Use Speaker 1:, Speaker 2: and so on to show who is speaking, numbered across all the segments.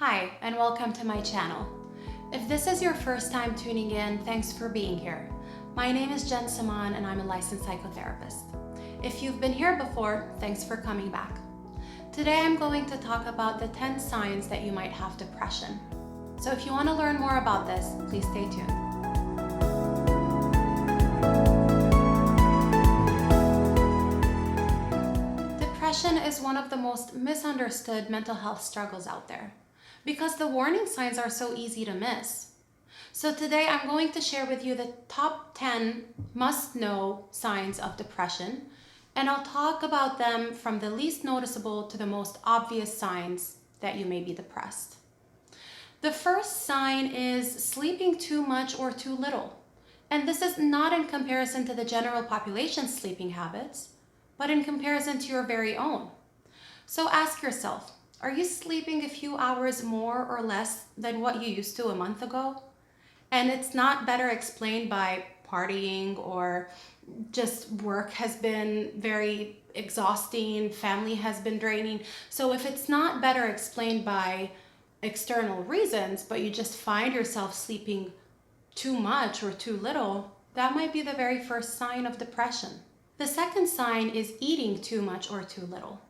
Speaker 1: Hi, and welcome to my channel. If this is your first time tuning in, thanks for being here. My name is Semaan and I'm a licensed psychotherapist. If you've been here before, thanks for coming back. Today I'm going to talk about the 10 signs that you might have depression. So if you want to learn more about this, please stay tuned. Depression is one of the most misunderstood mental health struggles out there because the warning signs are so easy to miss. So today I'm going to share with you the top 10 must-know signs of depression, and I'll talk about them from the least noticeable to the most obvious signs that you may be depressed. The first sign is sleeping too much or too little. And this is not in comparison to the general population's sleeping habits, but in comparison to your very own. So ask yourself, are you sleeping a few hours more or less than what you used to a month ago? And it's not better explained by partying or just work has been very exhausting, family has been draining. So if it's not better explained by external reasons, but you just find yourself sleeping too much or too little, that might be the very first sign of depression. The second sign is eating too much or too little.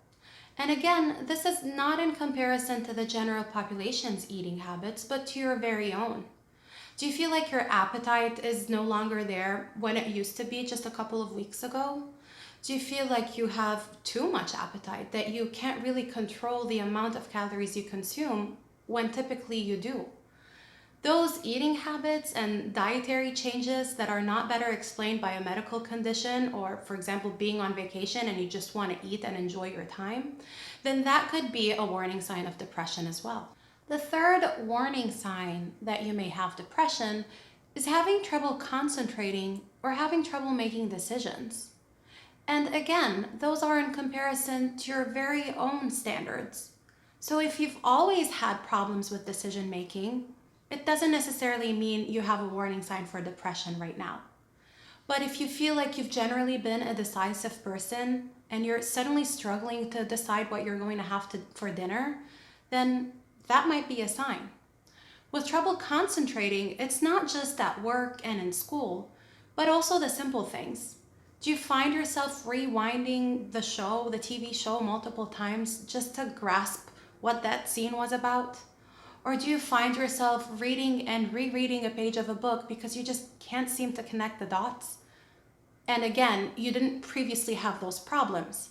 Speaker 1: And again, this is not in comparison to the general population's eating habits, but to your very own. Do you feel like your appetite is no longer there when it used to be just a couple of weeks ago? Do you feel like you have too much appetite, that you can't really control the amount of calories you consume when typically you do? Those eating habits and dietary changes that are not better explained by a medical condition, or for example, being on vacation and you just want to eat and enjoy your time, then that could be a warning sign of depression as well. The third warning sign that you may have depression is having trouble concentrating or having trouble making decisions. And again, those are in comparison to your very own standards. So if you've always had problems with decision making, it doesn't necessarily mean you have a warning sign for depression right now. But if you feel like you've generally been a decisive person and you're suddenly struggling to decide what you're going to have for dinner, then that might be a sign. With trouble concentrating, it's not just at work and in school, but also the simple things. Do you find yourself rewinding the TV show multiple times just to grasp what that scene was about? Or do you find yourself reading and rereading a page of a book because you just can't seem to connect the dots? And again, you didn't previously have those problems.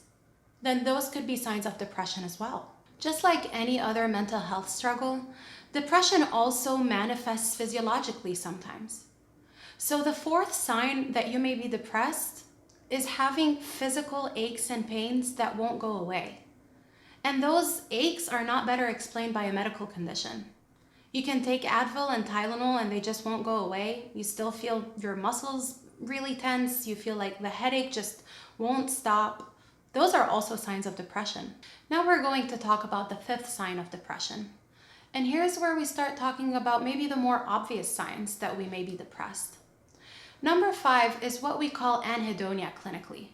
Speaker 1: Then those could be signs of depression as well. Just like any other mental health struggle, depression also manifests physiologically sometimes. So the fourth sign that you may be depressed is having physical aches and pains that won't go away. And those aches are not better explained by a medical condition. You can take Advil and Tylenol and they just won't go away. You still feel your muscles really tense. You feel like the headache just won't stop. Those are also signs of depression. Now we're going to talk about the fifth sign of depression. And here's where we start talking about maybe the more obvious signs that we may be depressed. Number 5 is what we call anhedonia clinically.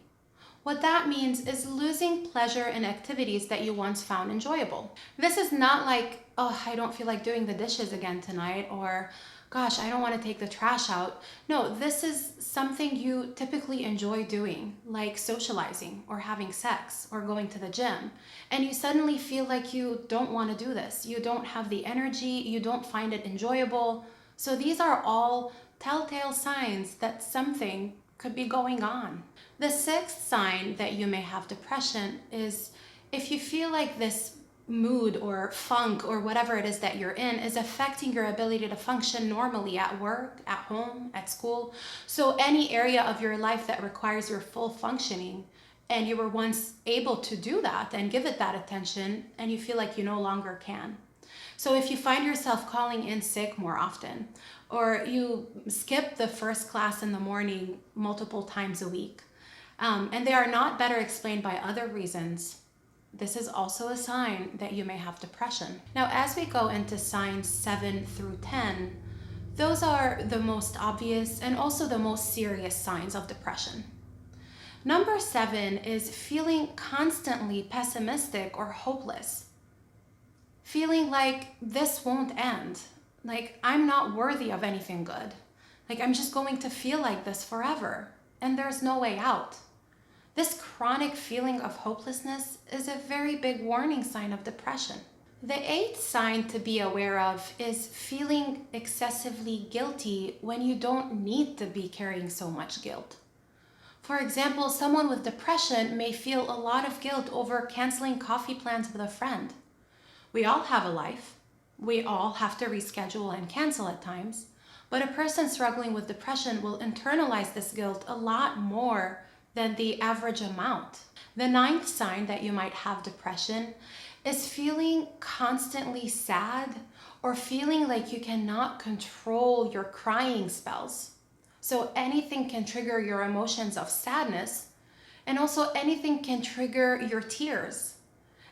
Speaker 1: What that means is losing pleasure in activities that you once found enjoyable. This is not like, oh, I don't feel like doing the dishes again tonight, or gosh, I don't want to take the trash out. No, this is something you typically enjoy doing, like socializing or having sex or going to the gym. And you suddenly feel like you don't want to do this. You don't have the energy, you don't find it enjoyable. So these are all telltale signs that something could be going on. The sixth sign that you may have depression is if you feel like this mood or funk or whatever it is that you're in is affecting your ability to function normally at work, at home, at school. So any area of your life that requires your full functioning and you were once able to do that and give it that attention and you feel like you no longer can. So if you find yourself calling in sick more often, or you skip the first class in the morning multiple times a week, and they are not better explained by other reasons, this is also a sign that you may have depression. Now, as we go into signs 7 through 10, those are the most obvious and also the most serious signs of depression. Number 7 is feeling constantly pessimistic or hopeless. feeling like this won't end, like I'm not worthy of anything good, like I'm just going to feel like this forever, and there's no way out. This chronic feeling of hopelessness is a very big warning sign of depression. The eighth sign to be aware of is feeling excessively guilty when you don't need to be carrying so much guilt. For example, someone with depression may feel a lot of guilt over canceling coffee plans with a friend. We all have a life. We all have to reschedule and cancel at times. But a person struggling with depression will internalize this guilt a lot more than the average amount. The ninth sign that you might have depression is feeling constantly sad or feeling like you cannot control your crying spells. So anything can trigger your emotions of sadness, and also anything can trigger your tears.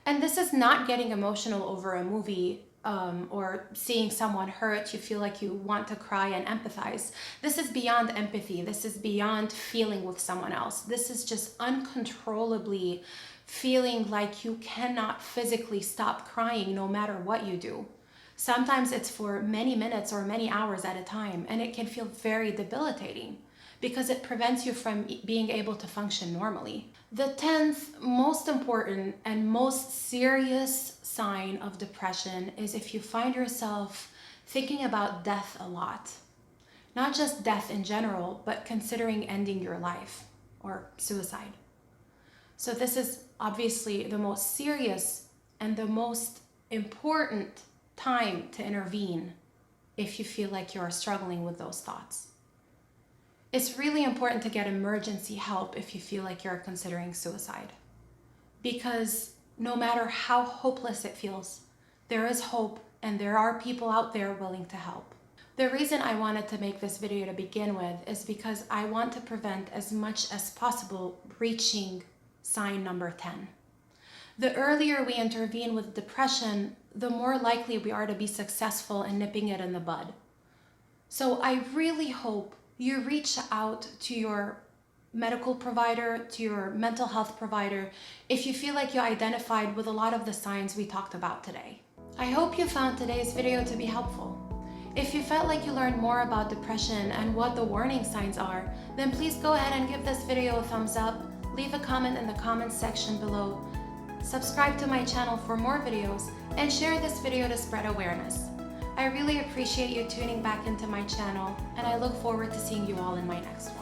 Speaker 1: And this is not getting emotional over a movie or seeing someone hurt. You feel like you want to cry and empathize. This is beyond empathy. This is beyond feeling with someone else. This is just uncontrollably feeling like you cannot physically stop crying no matter what you do. Sometimes it's for many minutes or many hours at a time, and it can feel very debilitating because it prevents you from being able to function normally. The 10th most important and most serious sign of depression is if you find yourself thinking about death a lot. Not just death in general, but considering ending your life or suicide. So this is obviously the most serious and the most important time to intervene if you feel like you're struggling with those thoughts. It's really important to get emergency help if you feel like you're considering suicide, because no matter how hopeless it feels, there is hope and there are people out there willing to help. The reason I wanted to make this video to begin with is because I want to prevent as much as possible reaching sign number 10. The earlier we intervene with depression, the more likely we are to be successful in nipping it in the bud. So I really hope you reach out to your medical provider, to your mental health provider, if you feel like you identified with a lot of the signs we talked about today. I hope you found today's video to be helpful. If you felt like you learned more about depression and what the warning signs are, then please go ahead and give this video a thumbs up, leave a comment in the comments section below, subscribe to my channel for more videos, and share this video to spread awareness. I really appreciate you tuning back into my channel, and I look forward to seeing you all in my next one.